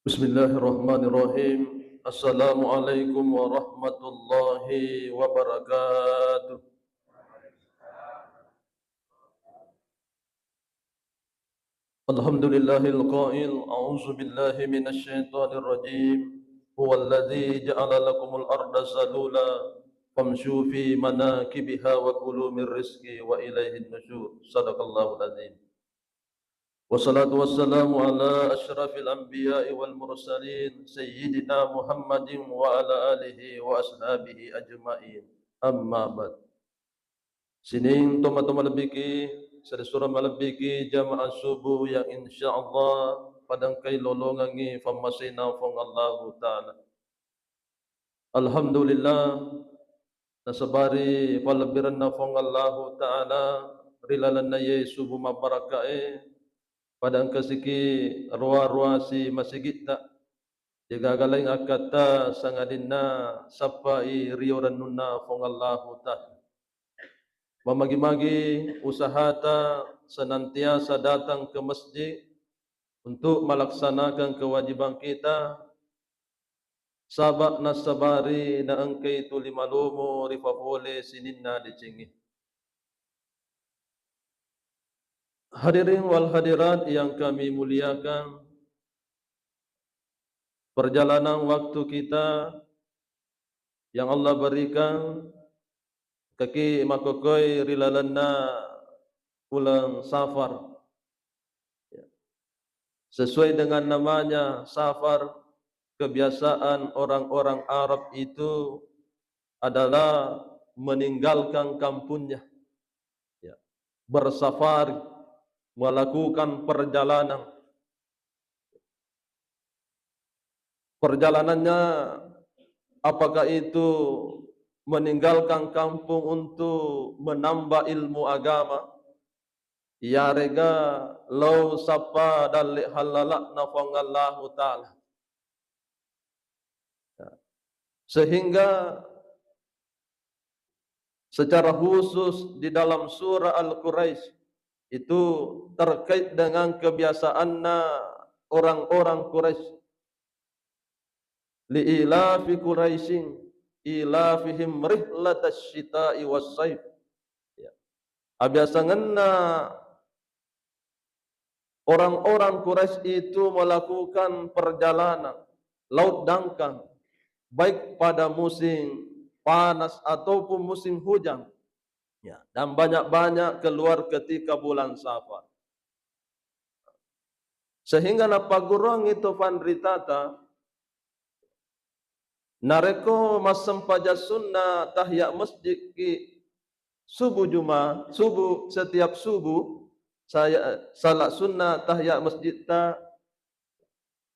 Bismillahirrahmanirrahim. Assalamualaikum warahmatullahi wabarakatuh. Alhamdulillahil qail, a'udzu billahi minasy syaithanir rajim. Huwallazi ja'ala lakumul arda zalula famshu fi manakibiha wa kulu min rizqi wa ilaihin nusyur. Shadaqallahul azim. Wassalatu wassalamu ala asyrafil anbiya'i wal mursalin sayyidina Muhammadin wa ala alihi wa ashabihi ajma'in. Amma ba'd. Sining toma-toma lebiki sadasura malebiki jamaah subuh yang insyaallah padang kay lolongangi famasina fong Allah taala. Alhamdulillah nasabari palabiran na fong Allah taala rilalan na ye subuh mabarakae padang kasiki ruwa-ruwa si masigita digagaling akata sangadinna sapai rioran nunna fong Allah taala. Memagi-magi usahata senantiasa datang ke masjid untuk melaksanakan kewajiban kita. Sabak nasabari na angkay tu limalumo rifafole sininna dicingi. Hadirin wal hadirat yang kami muliakan, perjalanan waktu kita yang Allah berikan kaki makokoi rilalanna pulang safar. Sesuai dengan namanya safar, kebiasaan orang-orang Arab itu adalah meninggalkan kampungnya, ya, bersafari, melakukan perjalanan. Perjalanannya apakah itu meninggalkan kampung untuk menambah ilmu agama, ya rega lau sapa dalik halalak nafangallahu ta'ala. Sehingga secara khusus di dalam surah Al-Quraisy itu terkait dengan kebiasaanna orang-orang Quraisy. Li'ilafi Quraisyin ilafihim rihlatash syita'i was-saif. Ya. Abiasanganna orang-orang Quraisy itu melakukan perjalanan laut dangkal baik pada musim panas ataupun musim hujan. Ya, dan banyak-banyak keluar ketika bulan Safar. Sehingga napagurang itu fanritata nareko masempaja sunnah tahiyat masjid ki subuh Jumat, subuh setiap subuh saya salat sunnah tahiyat masjid ta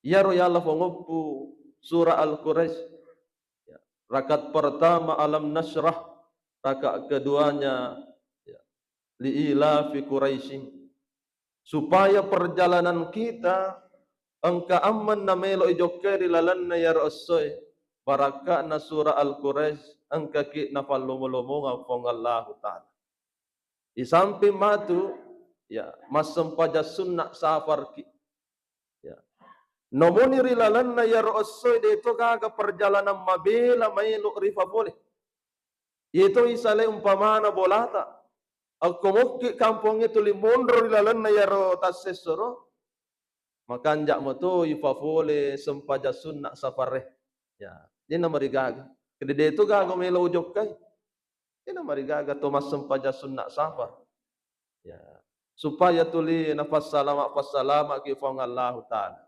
ya royallah fongopu surah Al-Quraisy. Ya, rakaat pertama alam nasrah, rakaat keduanya ya, liila fi Quraisyin, supaya perjalanan kita engka amman namelo ijokeri lalanna ya rasoy barakana surah Al-Quraisy engka ki nafallomo-lomo ngafongallahu ta'ala. Di samping matu ya masempaja sunnah safar ki ya nomoni rilalanna ya rasoy deto kaga perjalanan mabela mailo rifa boleh. Itu isale umpamana bolata. Agkomokki kampung itu limondro rilalanna ya ro tasesoro. Makanjak mo to ifafole sempaja sunnah safareh. Ya, dia na marigaga. Kedede itu gaga melo ujok kay. Dia na marigaga to mas sempaja sunnah safar. Ya, supaya tuli nafas salama ki fangallahu ta'ala.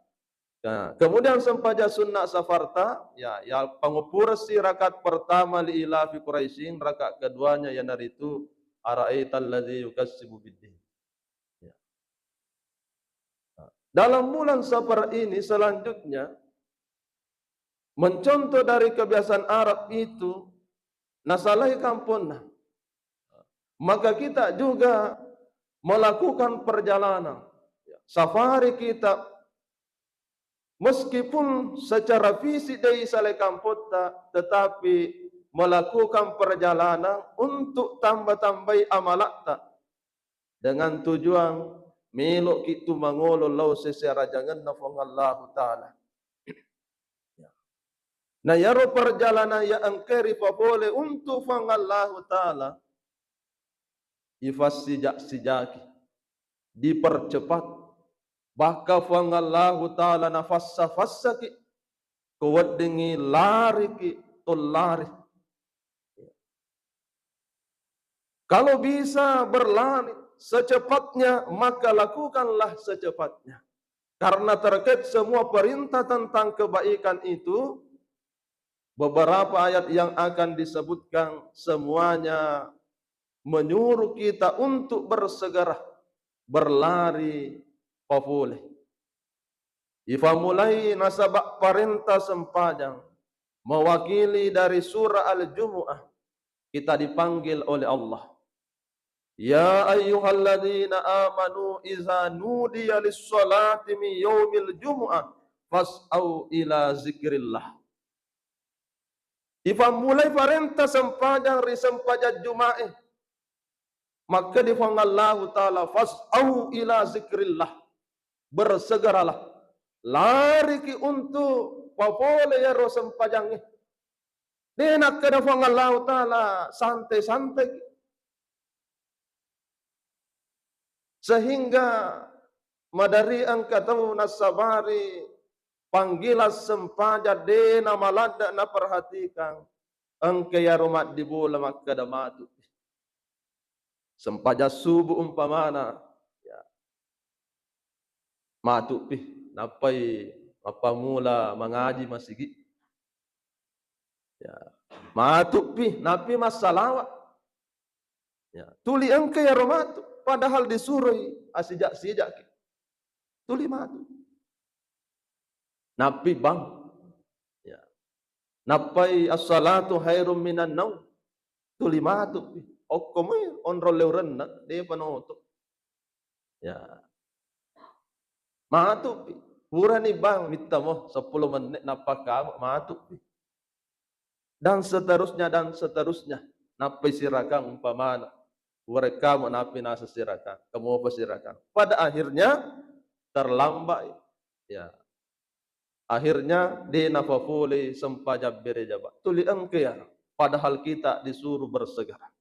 Ya, kemudian sempaja sunnah safarta ya pangupurasi rakaat pertama li ila fi Quraisyin, rakaat keduanya ya naritu ara'aital ladzi yukassibu biddin. Ya. Dalam bulan Safar ini selanjutnya mencontoh dari kebiasaan Arab itu nasalahi kampungna. Maka kita juga melakukan perjalanan. Safari kita meskipun secara fisik dari sale kampota, tetapi melakukan perjalanan untuk tambah-tambahi amalakta dengan tujuan melok kitu mangolo lau seserajangan nafong Allah Ta'ala. Na yaro perjalanan ya angkeri boleh untuk fangallahu taala ifas sijaki dipercepat baka fangallahu taala nafassa fassaki kuwadingi lari ki tol lari. Kalau bisa berlari secepatnya, maka lakukanlah secepatnya. Karena terkait semua perintah tentang kebaikan itu, beberapa ayat yang akan disebutkan semuanya menyuruh kita untuk bersegera berlari pafuleh. Ifa mulai nasabak perintah sempajang mewakili dari surah Al-Jumu'ah, kita dipanggil oleh Allah. Ya ayyuhalladzina amanu iza nudiya lis-salati min yaumil jumu'ah fas'au ila zikrillah. Ifa mulai perintah sempajang ri sempajang Jumaah, maka difangallahu taala fas'au ila zikrillah, bersegeralah lari ki untuk papole ya ro sempajang ni. Denak kada fangallahu taala santai-santai. Sehingga madari angkatau nasabari panggilan sempaja dena malada na perhatikan angke ya romat di bola makada matu sempaja subuh umpamana ya matu pi napai apa mula mengaji masigi ya matu pi napi masalawat ya tuli angke ya romatu padahal disuruh asijak-sijak tuli matu napi bang ya napai as-salatu khairum minan naum tuli matu okkomi onro leuren de panoto ya matu purani bang mitamo 10 menit napaka matu dan seterusnya napai sirakang umpamana mereka menapi nasa sirakan, kamu apa sirakan. Pada akhirnya terlambat, ya. Akhirnya di nafafuli sempajab berejaba. Tuli engke ya. Padahal kita disuruh bersegera.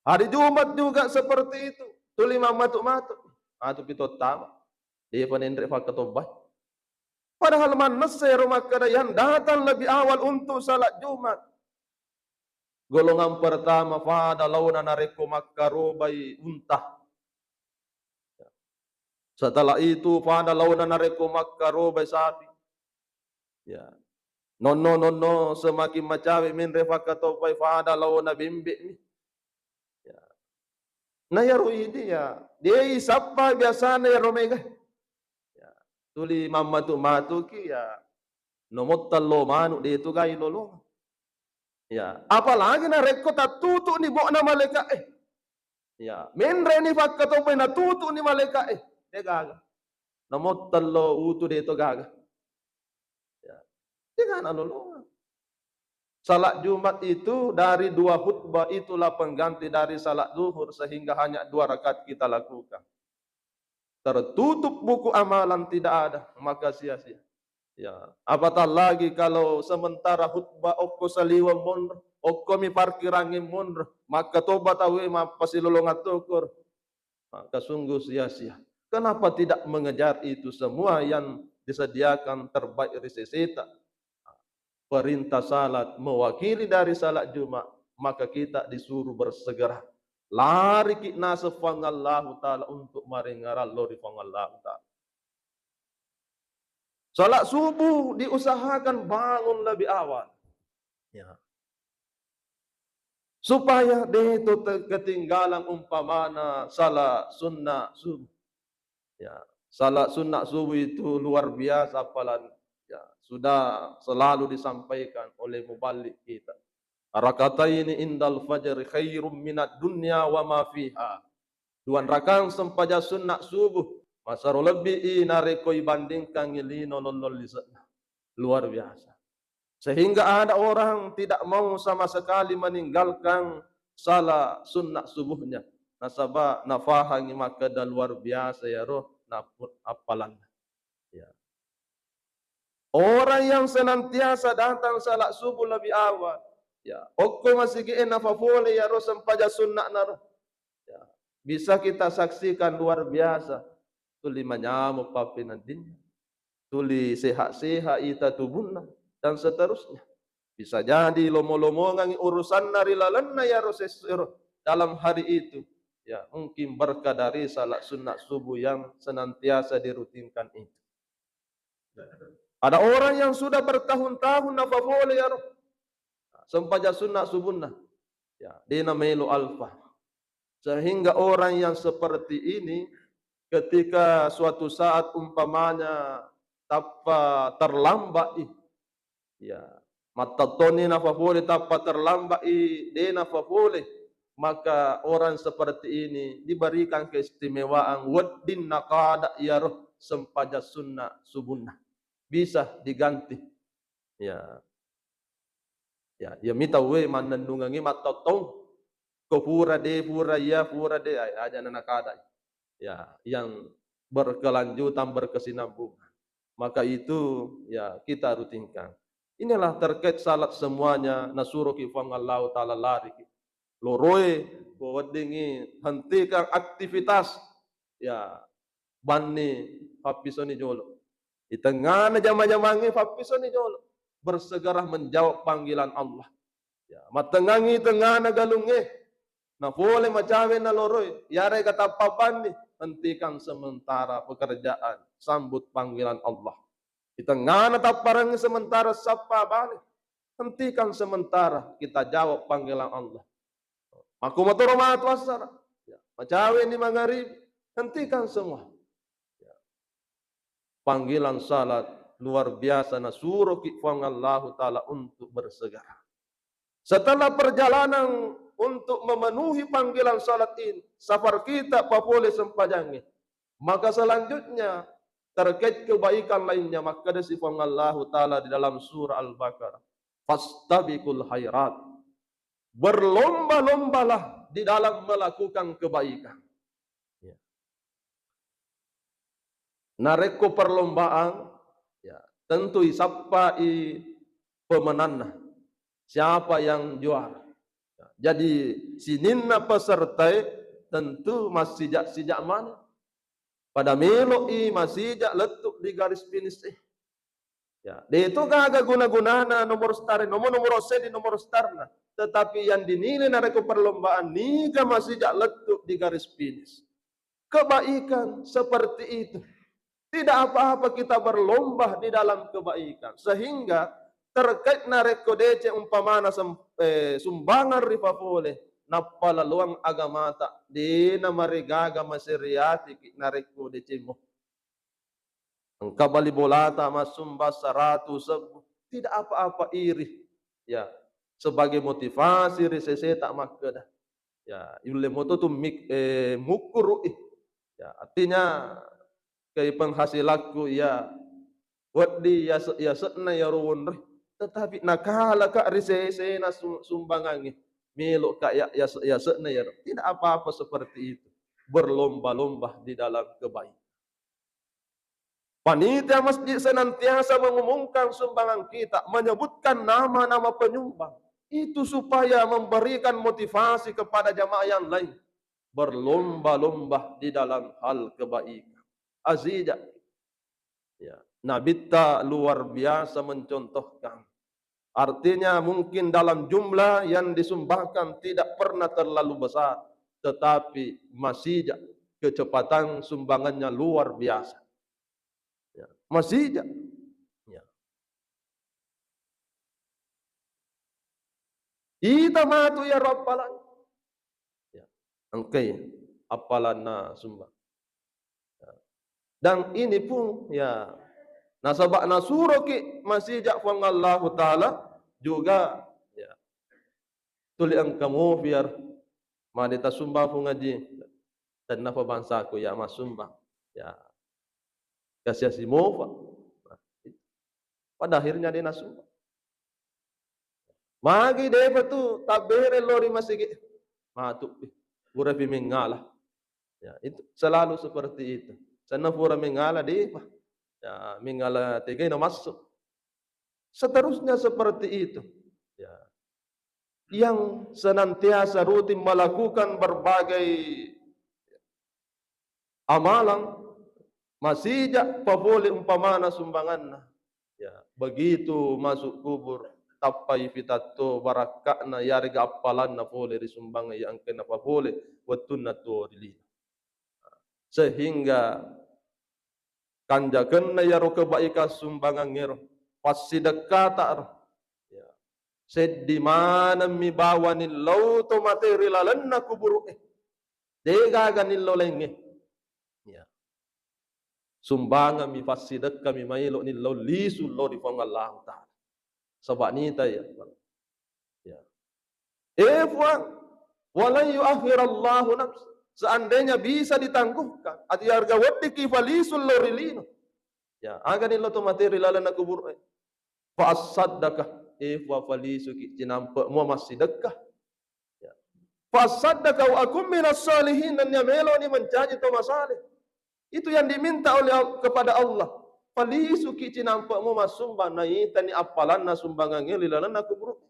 Hari Jumat juga seperti itu. Tuli matu-matu. Matu pito tama. Dia penendri fakatobah. Padahal manasya rumah kadayan datang lebih awal untuk salat Jumat. Golongan pertama pada launa nareku makarobai untah. Setelah itu pada launa nareku makarobai sapi. Ya. Nono semakin macawi min refakatobai pada launa bimbi ni. Ya. Nah ya ruidi ya. Dia isapa biasa na ya romega. Ya. Tuli mamatu ki ya. Nomot talo manu dia tu gai lolo. Ya, apalagi na reko tatutu ni bo na maleka ya, menre ni fakkato pa na tutu ni maleka de gaga. Namot talo utu de to gaga. Ya. Dengan lolo. Salat Jumat itu dari 2 khutbah itulah pengganti dari salat zuhur sehingga hanya 2 rakaat kita lakukan. Tertutup buku amalan tidak ada, maka sia-sia. Ya, apatah lagi kalau sementara khutbah okko saliwa mundur, okko mi parkirangin mundur, maka tobat awe ma pasilolongat tukur. Maka sungguh sia-sia. Kenapa tidak mengejar itu semua yang disediakan terbaik riseseta? Perintah salat mewakili dari salat Jumat, maka kita disuruh bersegera. Lari kita sefangallahu ta'ala untuk maringaral lori fangallahu ta'ala. Salat subuh diusahakan bangun lebih awal. Ya. Supaya dia itu ketinggalan umpamana salat sunnah subuh. Ya. Salat sunnah subuh itu luar biasa apalan. Ya. Sudah selalu disampaikan oleh mubalik kita. Rakataini indal fajr khairum minad dunya wa ma fiha. 2 rakaat sempaja sunnah subuh. Masaro lebih nareko ibandingkan ngilino nonol lisana. Luar biasa. Sehingga ada orang tidak mau sama sekali meninggalkan salat sunnah subuhnya. Nasaba nafahangi maka dah luar biasa ya roh napun apalan. Ya. Orang yang senantiasa datang salat subuh lebih awal. Ya, okko masih na fafole ya ro sampaja sunnah na ro. Ya, bisa kita saksikan luar biasa. Tuli manyamu papinandin. Tuli sehat-sehat ita tubuhna dan seterusnya. Bisa jadi lomo-lomongan urusan narilalan ya ro dalam hari itu. Ya, mungkin berkah dari salat sunnah subuh yang senantiasa dirutinkan itu. Ada orang yang sudah bertahun-tahun nafafole ya Rob. Sempaja sunnah subuhna. Ya, dina melu alfa. Sehingga orang yang seperti ini ketika suatu saat umpamanya tapa terlambat ya, mata toni nafafole tapa terlambat dina fafole, maka orang seperti ini diberikan keistimewaan waddin naqada ya Rob sempaja sunnah subuhna. Bisa diganti. Ya, ya mita we manandungangi matotong ko pura de aja nanakada. Ya, yang berkelanjutan berkesinambungan. Maka itu ya kita rutinkan. Inilah terkait salat semuanya nasuro ki Allah taala lari. Loroe bowadingi hentikan aktivitas ya banni hapisoni jolo. Di tengah jama-jamangi fapisoni jolo bersegera menjawab panggilan Allah. Ya, matengangi tengah galunge na boleh macawe na loroi yare kata papandi hentikan sementara pekerjaan sambut panggilan Allah. Di tengah taparang sementara sapa balik hentikan sementara kita jawab panggilan Allah. Aku motor mat wasara. Ya, macawe ni magharib hentikan semua. Panggilan salat luar biasa nasuruh kifang Allah Ta'ala untuk bersegera. Setelah perjalanan untuk memenuhi panggilan salat ini, safar kita papole sempajangi. Maka selanjutnya terkait kebaikan lainnya, maka ada sifat Allah Ta'ala di dalam surah Al-Baqarah. Fastabiqul khairat. Berlomba-lombalah di dalam melakukan kebaikan. Nareko perlombaan, ya, tentu siapa pemenangnya, siapa yang juara. Ya, jadi sininna peserta tentu masih sejak mana? Pada melo masih sejak letuk di garis finish. Ya, dia itu kagak guna-gunana nomor star, nomor di nomor starna. Tetapi yang dinilai nareko perlombaan niga masih sejak letuk di garis finish. Kebaikan seperti itu. Tidak apa-apa kita berlomba di dalam kebaikan. Sehingga terkait nareko dece umpamana sumbangan rifafole napala luang agamata di namarigaga masiriati nareko dece mo. Engkau bali bolata masumba 100 tidak apa-apa iri. Ya, sebagai motivasi risese tak makada. Ya, yule moto tu mukuru. Ya, artinya kay penghasilanku ya wadi ya setna ya ruwon tetapi nakala ka risese na sumbangangi melo ka ya setna ya tidak apa-apa seperti itu berlomba-lomba di dalam kebaikan. Panitia masjid senantiasa mengumumkan sumbangan kita, menyebutkan nama-nama penyumbang itu supaya memberikan motivasi kepada jamaah yang lain berlomba-lomba di dalam hal kebaikan. Azija, ya, Nabita luar biasa mencontohkan. Artinya mungkin dalam jumlah yang disumbangkan tidak pernah terlalu besar, tetapi masih kecepatan sumbangannya luar biasa. Ya, masih ya. Kita matu ya Rabbalan. Ya, angkai apalana sumbang. Dan ini pun ya nasabak nasuro ki masih jakfang Allah Ta'ala juga ya tuli ang kamu biar madita sumbang pun ngaji dan napa bangsaku ya mas sumbang ya kasih si mofa pada akhirnya dia nasumbang magi deva tu tabere lori masih matu pura pimengalah ya itu selalu seperti itu sana pura mengala deva ya mengala tiga na masuk Seterusnya seperti itu. Ya. Yang senantiasa rutin melakukan berbagai amalan, masih jak pavole umpamana sumbanganna. Ya, begitu masuk kubur tapai fitato barakakna yarga appalanna pole risumbanga yang kena pavole watunna to dili. Sehingga kanjakenna yaro kebaikan sumbangan ngero pas sedekah tak ya. Sed di mana mi bawani lau to materi lalanna kubur dega ganillo lenge ya. Sumbangan mi pas sedekah mi mailo ni lau lisu lau di fang Allah taala sebab ni ya. Ya. Fuan walan yuakhirallahu nafs. Seandainya bisa ditangguhkan, ati harga wadi kifalisul lorilino. Ya, agan ilo to materi lalan na kubur. Fa as-saddaqah fa falisu ki cinampa mo masidekah. Ya. Fa as-saddaqah wa akum minas salihin dan melo ni mencaji to masalih. Itu yang diminta oleh kepada Allah. Falisu ki cinampa mo masumba na itani apalan na sumbangan ngeli lalan na kubur.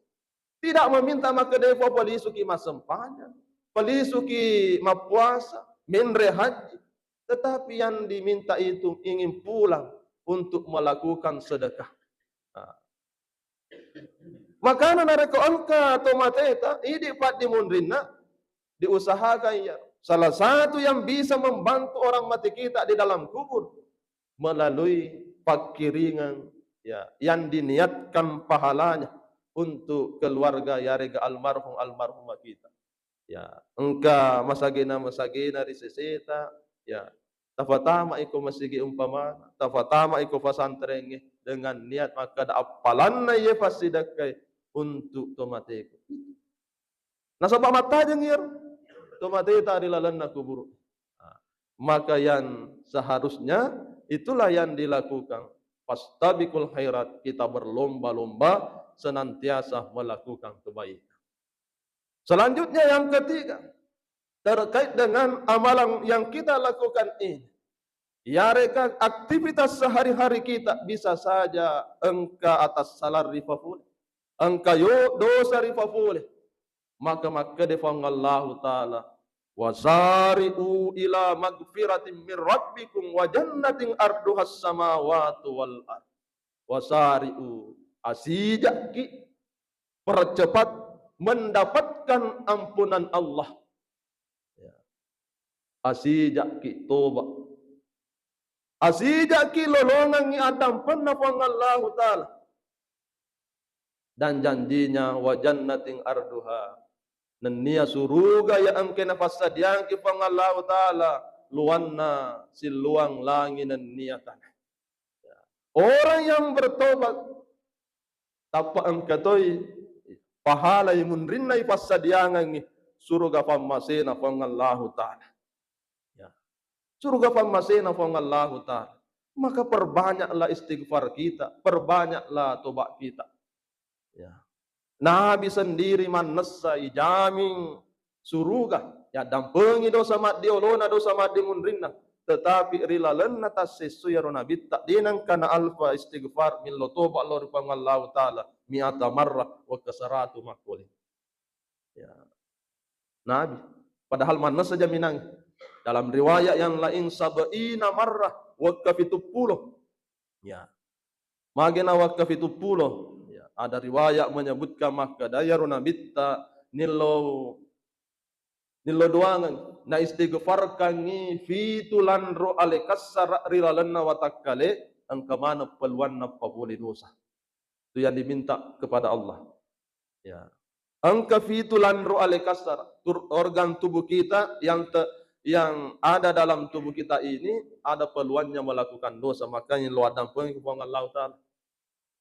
Tidak meminta maka dia falisu ki masempanya. Falisu ki mapuasa, menre haji, tetapi yang diminta itu ingin pulang untuk melakukan sedekah. Makanan nareko angka atau mateta, ini pat dimundrina, diusahakan ya. Salah satu yang bisa membantu orang mati kita di dalam kubur melalui pakiringan ya, yang diniatkan pahalanya untuk keluarga yarega almarhumah kita. Ya, engka masagina di seseta, ya, tafatama iko masigi umpama, tafatama iko fasantrengi dengan niat maka da apalan na ye fasidakai untuk tomate. Nasabak mata jengir, tomate tadi lalan na kubur. Maka yang seharusnya itulah yang dilakukan. Fastabikul khairat, kita berlomba-lomba senantiasa melakukan kebaikan. Selanjutnya yang ketiga, terkait dengan amalan yang kita lakukan ini. Ya reka aktivitas sehari-hari kita bisa saja engka atas salar rifafule. Engka yo dosa rifafule. Maka defang Allah Ta'ala. Wasari'u ila magfiratin min rabbikum wa jannatin arduhas samawatu wal ard. Wasari'u asijaki percepat mendapatkan ampunan Allah. Asijak ki toba. Asijak ki lolongan ni Adam penafang Allah Ta'ala. Dan janjinya wa jannatin arduha. Nenia suruga ya angke nafas sadiang ki pang Allah Ta'ala. Luanna siluang langit dan niatan. Orang yang bertobat. Tapa angkatoi. Pahala yang munrinai pasadiangan ni surga pamasena fang Allah Ta'ala. Ya. Surga pamasena fang Allah Ta'ala. Maka perbanyaklah istighfar kita, perbanyaklah tobat kita. Ya. Nabi sendiri manessa ijamin surga. Ya dampengi dosa mat diolona dosa mat dimunrinna. Tetapi rilalan atas sesu ya Nabi tak dinang kana alfa istighfar min lo tobat lo rupang Allah Ta'ala. Mi'ata marrah wa kasaratu makuli. Ya. Nabi. Padahal mana saja minang. Dalam riwayat yang lain sab'ina marrah wa kafitupuluh. Ya. Magena wa kafitupuluh. Ya. Ada riwayat menyebutkan maka dayaru nabitta nilo doangan na istighfar kangi fitulan ro alekasar rilalanna wa takkale angkamana peluanna pabuli dosa. Itu yang diminta kepada Allah. Ya. Angka fitulan ru alekasar organ tubuh kita yang ada dalam tubuh kita ini ada peluangnya melakukan dosa, makanya lu ada pengibuan Allah Ta'ala.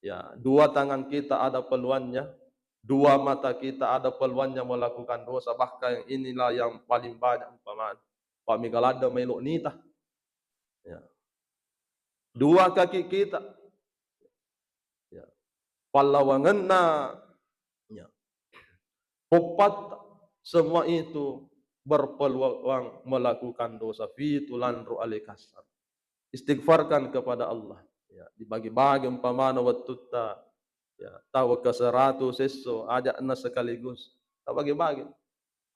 Ya, dua tangan kita ada peluangnya, dua mata kita ada peluangnya melakukan dosa, bahkan inilah yang paling banyak umpamanya. Pak Migalada meluk nita. Ya. Dua kaki kita pallawanganna ya. Popat semua itu berpeluang melakukan dosa fitulan ru alikasar. Istighfarkan kepada Allah ya, dibagi-bagi umpamana wattutta Ya, tahu ke 100 seso ajak na sekaligus. Tak bagi-bagi.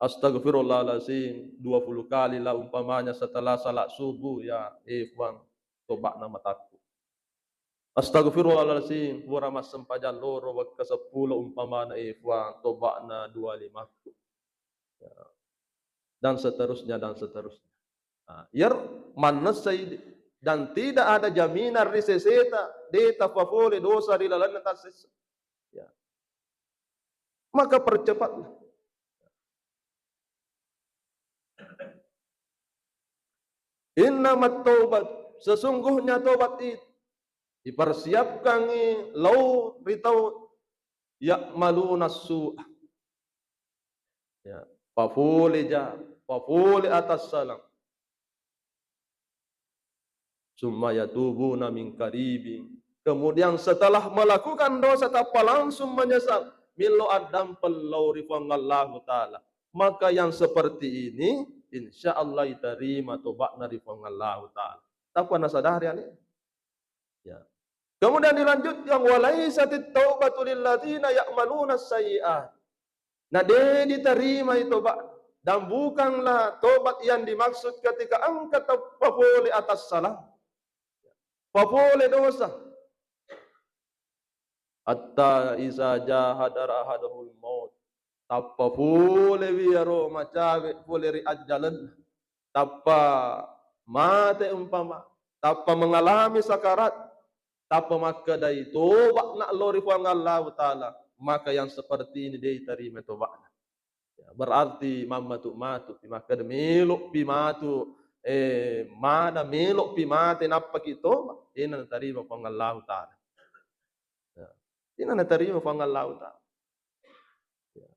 Astagfirullahalazim 20 kali lah umpamanya setelah salat subuh ya ikhwan tobat nama takut. Astagfirullahalazim pura mas sempajan loro wa ke 10 umpamanya ikhwan tobat na 25. Ya. Dan seterusnya dan seterusnya. Yar manas sayyid dan tidak ada jaminan riseseta deta fafole dosa di lalan tasis. Ya. Maka percepatlah. Innamat taubat, sesungguhnya taubat itu dipersiapkan lau ritau ya'maluna su'ah. Ya, pafule atas salam. Summa yatubuna min qaribin. Kemudian setelah melakukan dosa tanpa langsung menyesal, milo adam pellau rifangallahu taala. Maka yang seperti ini insyaallah diterima tobatna rifangallahu taala. Tak pernah sadar ya. Ya. Kemudian dilanjutkan walaisatit taubatu lil ladzina ya'maluna sayyi'at. Nah, dia diterima itu tobat dan bukanlah tobat yang dimaksud ketika angkat boleh atas salah. Boleh dosa. Hatta iza jahadara ahadul maut. Tappa boleh biaro macawe boleh ri ajalan. Tappa mate umpama. Tappa mengalami sakarat. Tapi maka dari tobat nak lori fuang Allah Ta'ala. Maka yang seperti ini dia terima tobat. Ya, berarti mamatu matu. Maka dia meluk pimatu. Mana meluk pimatu. Napa kita? Ini nak terima fuang Allah Ta'ala. Ya. Ini nak terima fuang Allah Ta'ala. Ya.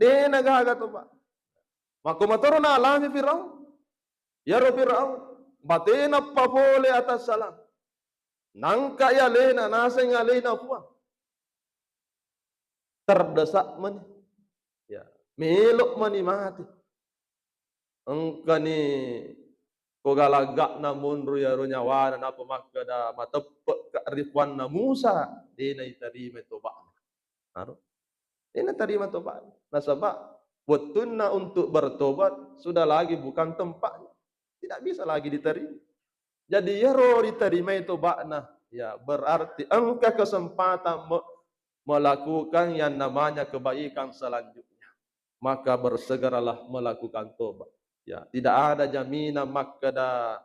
Dia nagaga tobat. Maka matoro na alami Fir'aun. Ya Roh Fir'aun. Batina pa boleh atas salam. Nangka ya lena nasa nga lena puang terdesak man ya melok mani mati engka ni ko galagak na munru ya ro nyawana na pamakka da matepek ka rifwan na Musa dina itarima tobat aro dina tarima tobat nasaba waktunna untuk bertobat sudah lagi bukan tempatnya tidak bisa lagi diterima. Jadi ya roh diterima itu bakna, ya berarti engkau kesempatan melakukan yang namanya kebaikan selanjutnya. Maka bersegeralah melakukan tobat. Ya, tidak ada jaminan maka dah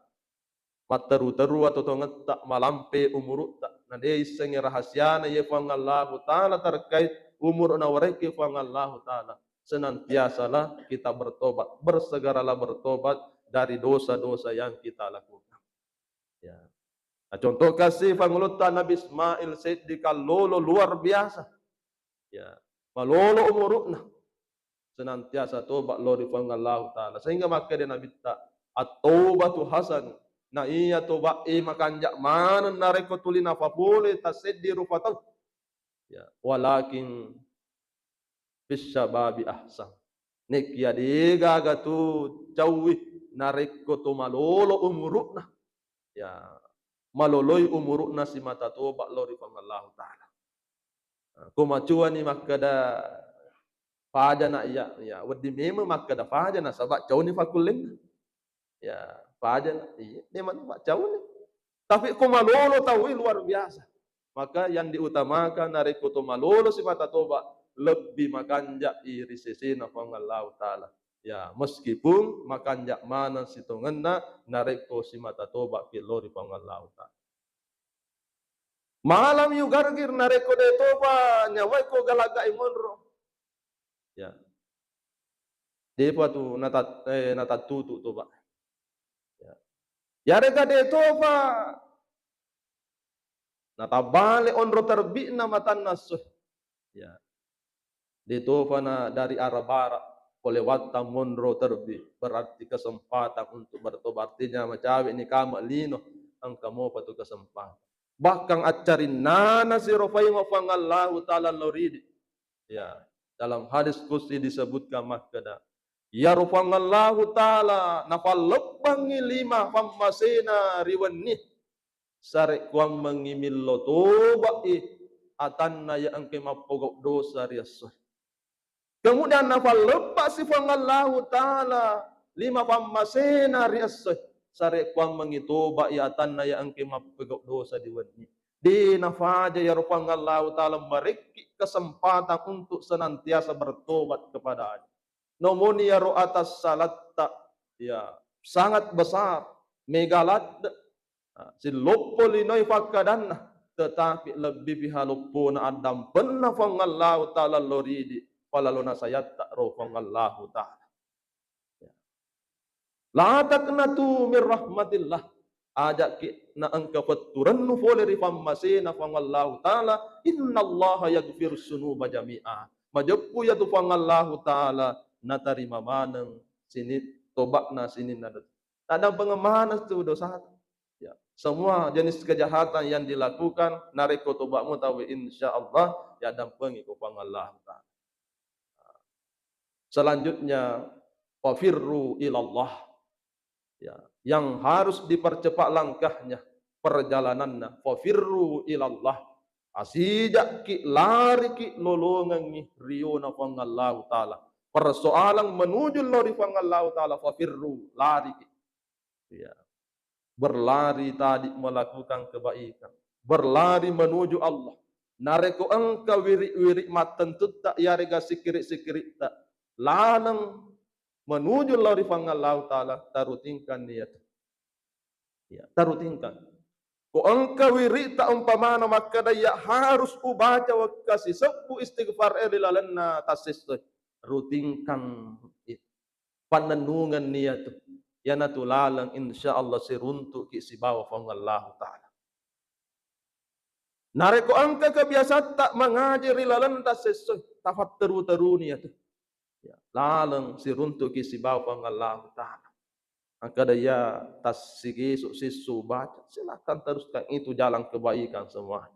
materu-teru atau ngetak malampe umur tak. Nah dia isengi rahasiana ya Allah Ta'ala terkait umur na wareki Allah Ta'ala. Senantiasalah kita bertobat, bersegeralah bertobat dari dosa-dosa yang kita lakukan. Ya. Nah, contoh kasih pangulutan Nabi Ismail Siddiqal lolo luar biasa. Ya, malolo umurukna. Senantiasa tobat lori Allah Ta'ala. Sehingga maka dia Nabi tak at-taubatu hasan. Nah iya tobat makanjak mana nareko tulina fapule taseddiru fatau. Ya, walakin bisyababi ahsan. Nek ya diga gatu jauhi nareko to malolo umurukna. Ya, maloloy umurukna si mata tobat lori Allah Ta'ala. Kumacuan ni makada fajana ya wadi memang makada fajana sabak jauh ni fakuling. Ya, fajana iya ni mak jauh ni. Tapi kumalolo tahu luar biasa. Maka yang diutamakan dari kutu malolo si mata tobat lebih makanjak iri sisi nafang Allah Ta'ala. Ya, meskipun makan jak mana situngenna nareko si mata tobat ke lori pangallahu Ta'ala. Malam yu gargir nareko de toba nyawai ko galaga imonro. Ya. Depa tu natat tutu toba. Ya. Yareka de toba natabale onro terbina matan nasuh. Ya. De toba na dari arah barat kolewata monro terbi berarti kesempatan untuk bertobat. Artinya macawi ini kama lino ang kamu patu kesempatan. Bahkan acarin nana sirofai ngofang Allah Ta'ala loridi. Ya, dalam hadis kursi disebutkan makada. Ya rufang Allah Ta'ala nafal lebangi 5 fammasena riwani. Sarek kuam mengimil lo toba atanna ya angke mapogok dosa riasoh. Kemudian nafal lepas si fangallahu taala lima pammasena riasoh sare kuang mengitoba ya atanna ya angke mapogok dosa diwenni. Di nafaja ya fangallahu taala meriki kesempatan untuk senantiasa bertobat kepada-Nya. Nomoni ya ro atas salatta ya sangat besar megalat si lopo linoi fakkadanna tetapi lebih bihaluppo na adam penna fangallahu taala loridi palalona sayatta ro fangallahu taala. La taqnatu mir rahmatillah ajak ki na angka fatturannu fole ri fammasena fangallahu taala innallaha yaghfiru sunuba jami'a. Majappu ya tu fangallahu taala na tarima maneng sini tobakna sini nadat. Ada pengemanan tu dosa. Ya, semua jenis kejahatan yang dilakukan nareko tobatmu tahu insyaallah ya dampengi ku pangallah taala. Selanjutnya fafirru ilallah. Ya, yang harus dipercepat langkahnya perjalanannya fafirru ilallah. Asijak ki lari ki lolongan riona pangallah taala. Persoalan menuju lori pangallah taala fafirru lari ki. Ya. Berlari tadi melakukan kebaikan, berlari menuju Allah. Nareko engkau wirik-wirik matan tak yarega sikirik-sikirik tak. Lanang menuju lari fangallahu taala tarutingkan niat. Ya, tarutingkan. Ko engkau wirik tak umpamana maka daya harus ubaca wakasi sebu istighfar lilalana tasis rutingkan panenungan niat. Yana tulalang insyaallah siruntuk ki sibawa fangallahu taala. Nareko angka kebiasaan tak mengajari lalantas sesuai tafat teru-teruni itu. Ya, lalang siruntuk ki sibawa fangallahu taala. Maka daya tas sigi sisu baca silakan teruskan itu jalan kebaikan semua.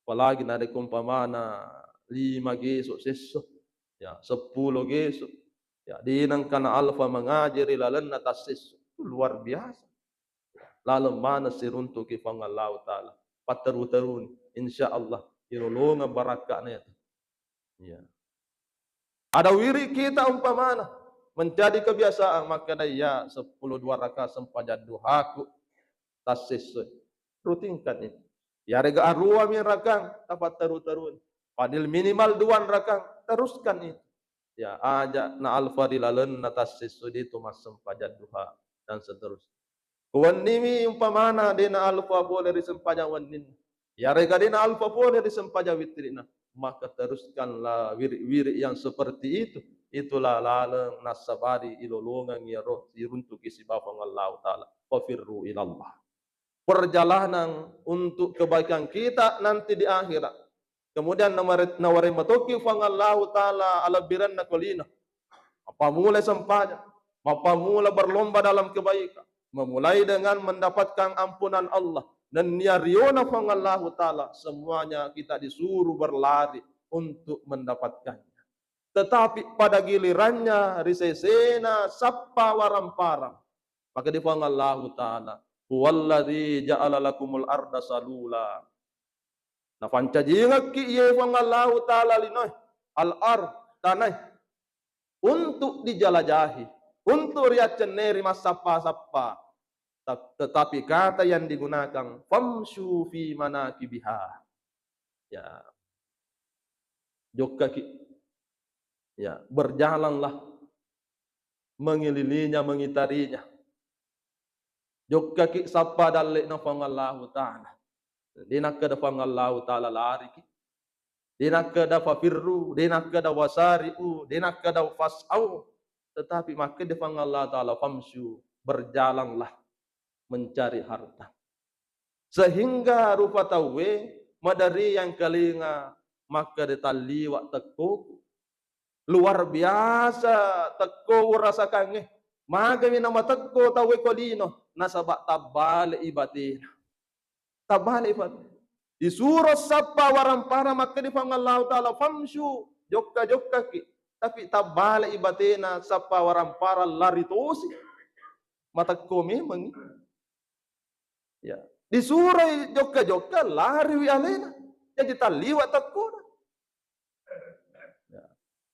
Apalagi nareko umpamana 5 gesuk sesu ya 10 gesuk. Ya, dinangkan alfa mengajari lalan atas itu luar biasa. Lalu mana siruntuk ki fangallahu taala. Pateru-terun insyaallah irulunga barakatnya. Ya. Ada wiri kita umpamana menjadi kebiasaan maka daya 10 2 rakaat sempajad duhaku tasis rutinkan ini. Ya rega arua min rakang tapat teru-terun. Padil minimal 2 rakang teruskan itu. Ya ajak na alfadilalun atas sesudi itu masem pajak duha dan seterusnya. Kuwanimi umpamana dina alfa boleh disempajak wanin. Ya rega dina alfa boleh disempajak witrina. Maka teruskanlah wirik-wirik yang seperti itu. Itulah laleng nasabari ilolongan ya roh diruntuk isi bafang Allah Ta'ala. Wafirru ilallah. Perjalanan untuk kebaikan kita nanti di akhirat. Kemudian nawari matoki fangallahu taala ala biranna kolina. Apa mulai sempatnya, apa mulai berlomba dalam kebaikan, memulai dengan mendapatkan ampunan Allah dan niariona fangallahu taala semuanya kita disuruh berlari untuk mendapatkannya. Tetapi pada gilirannya risesena sappa waramparang maka di fangallahu taala huwallazi ja'ala lakumul arda salula. Na pancajingak ki ye fangallahu taala linoy al-ar tanah untuk dijalajahi, untuk riat ceneri mas sappa-sappa. Tetapi kata yang digunakan famshu fi manakibiha. Ya. Jokka ki. Ya, berjalanlah mengililinya, mengitarinya. Jokka ki sappa dalek na fangallahu taala. Dinak kada fangallahu taala lari ki. Dinak kada fafirru, dinak kada wasari'u, dinak kada fas'au. Tetapi maka di fangallahu taala famsyu, berjalanlah mencari harta. Sehingga rupa tawe madari yang kalinga maka ditaliwak teko luar biasa teko rasa kange. Maga nama teko tawe kolino nasabak tabale ibatina. Tabale ibat. Disuruh sappa warampara maka di fangallahu taala famsyu jokka ki. Tapi tabale ibatina sappa warampara lari tosi. Matakko memang. Ya. Disuruh jokka lari wi alena. Yang kita liwat takut. Ya.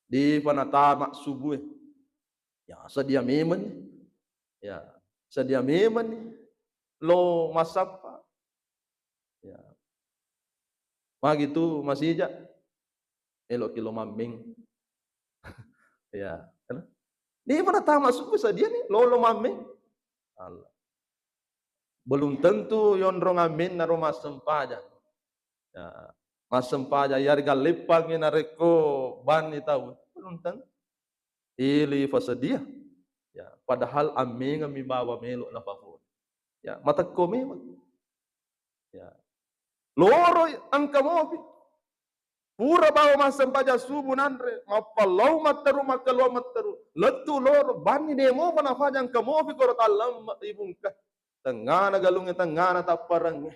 Di panatamak subuh. Ya, sedia memen. Ya, sedia memen. Lo masapa. Ya. Gitu masih aja. Elok kilo mambing. Ya. Di panatamak subuh sedia nih. Lo mambing. Allah. Belum tentu yon rong amin na rumah sempaja. Ya, mas sempaja yarga lepang ina reko ban tahu. Belum tentu. Ili fasadia. Ya, padahal amin ngami bawa melo na pafon. Ya, mata ko memang. Ya. Loro ang kamobi. Pura bawa mas sempaja subuh nandre. Mapalau mataru makalu mataru. Letu loro bani demo panafajang kamobi korot alam ibungka. Tengah na galungnya tengah na taparangnya.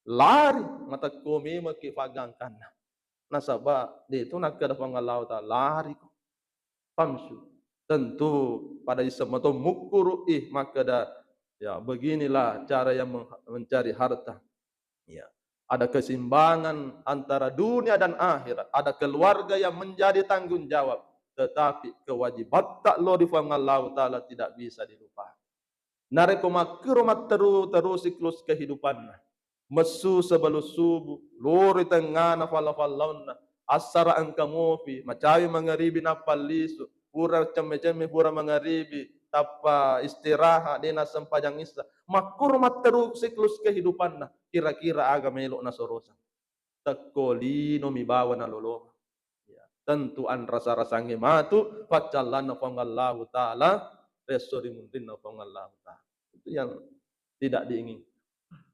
Lari mata kumi makifagangkan. Nasaba dito nagkada pangalau ta lari ko. Pamsu. Tentu pada isam atau mukuru makada ya beginilah cara yang mencari harta. Ya. Ada keseimbangan antara dunia dan akhirat. Ada keluarga yang menjadi tanggung jawab. Tetapi kewajiban tak lo di pangalau ta'ala tidak bisa dilupakan. Nareko makrumat terus siklus kehidupannya. Mesu sebelum subuh, lori tengah na falafalon na, asara ang kamofi, macawi mangaribi na palisu, pura ceme-ceme pura mangaribi, tapa istirahat di na sempajang isa, makrumat terus siklus kehidupan na, kira-kira aga melok na sorosan. Takolino mibawa na loloma. Ya. Tentu an rasa-rasa ngimatu, facalan na pangallahu ta'ala, resori mundin na pangallahu ta'ala. Itu yang tidak diinginkan.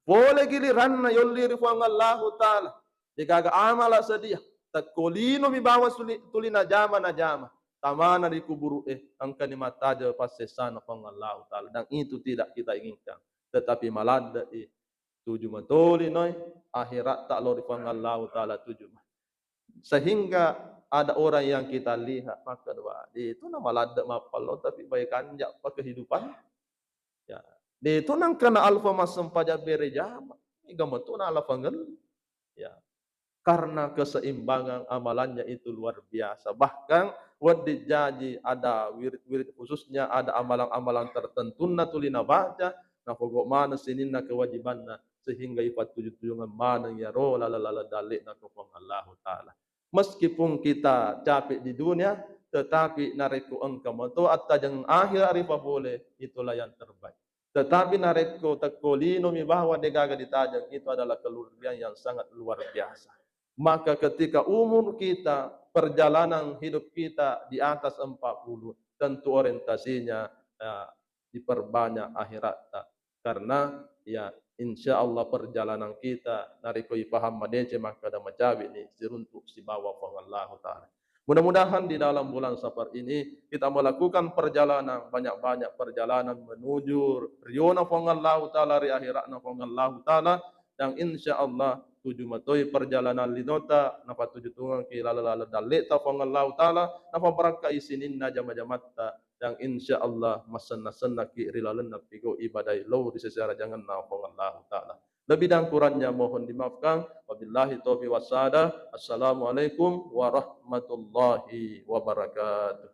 Boleh giliran na yoliri fang Allah Ta'ala. Dikaga amala sedia. Takolino mi bawa tuli na jama. Tamana di kuburu ang kanimataja pasesana fang Allah Ta'ala. Dan itu tidak kita inginkan. Tetapi malada tuju matoli noy. Akhirat tak lori fang Allah Ta'ala tuju. Sehingga ada orang yang kita lihat maka doa. Itu na malada mapalo tapi baikan jak kehidupan. Ya. Dito nang kana alfa masam pada berejama. Igama tu na alfa ngel. Ya. Karena keseimbangan amalannya itu luar biasa. Bahkan wadi jaji ada wirid-wirid khususnya, ada amalan-amalan tertentu na tulina baca, na pokok mana sinin na kewajibanna sehingga ifat tujuan mana ya roh lalala dalik na kopong Allah Ta'ala. Meskipun kita capek di dunia, tetapi nareku engkau moto atta jang akhir arifa boleh, itulah yang terbaik. Tetapi nareko takolino mi bahwa degaga ditajang itu adalah keluarga yang sangat luar biasa. Maka ketika umur kita, perjalanan hidup kita di atas 40, tentu orientasinya diperbanyak akhirat. Karena ya insya Allah perjalanan kita nareko ipaham madece maka ada macabi ni siruntuk si bawa Allah Ta'ala. Mudah-mudahan di dalam bulan Safar ini kita melakukan perjalanan, banyak-banyak perjalanan menuju riona fangallahu ta'ala ri akhiratna fangallahu ta'ala, dan insya Allah tujuh matoi perjalanan linota napa tujuh tungang kilala daleta fangallahu ta'ala napa baraka isinin na jama-jamatta, dan insya Allah masanna-sanna ki rilalenna pigo ibadai lo di secara jangan na fangallahu ta'ala. Lebih dan kurangnya mohon dimaafkan. Wabillahi taufiq wassadah. Assalamualaikum warahmatullahi wabarakatuh.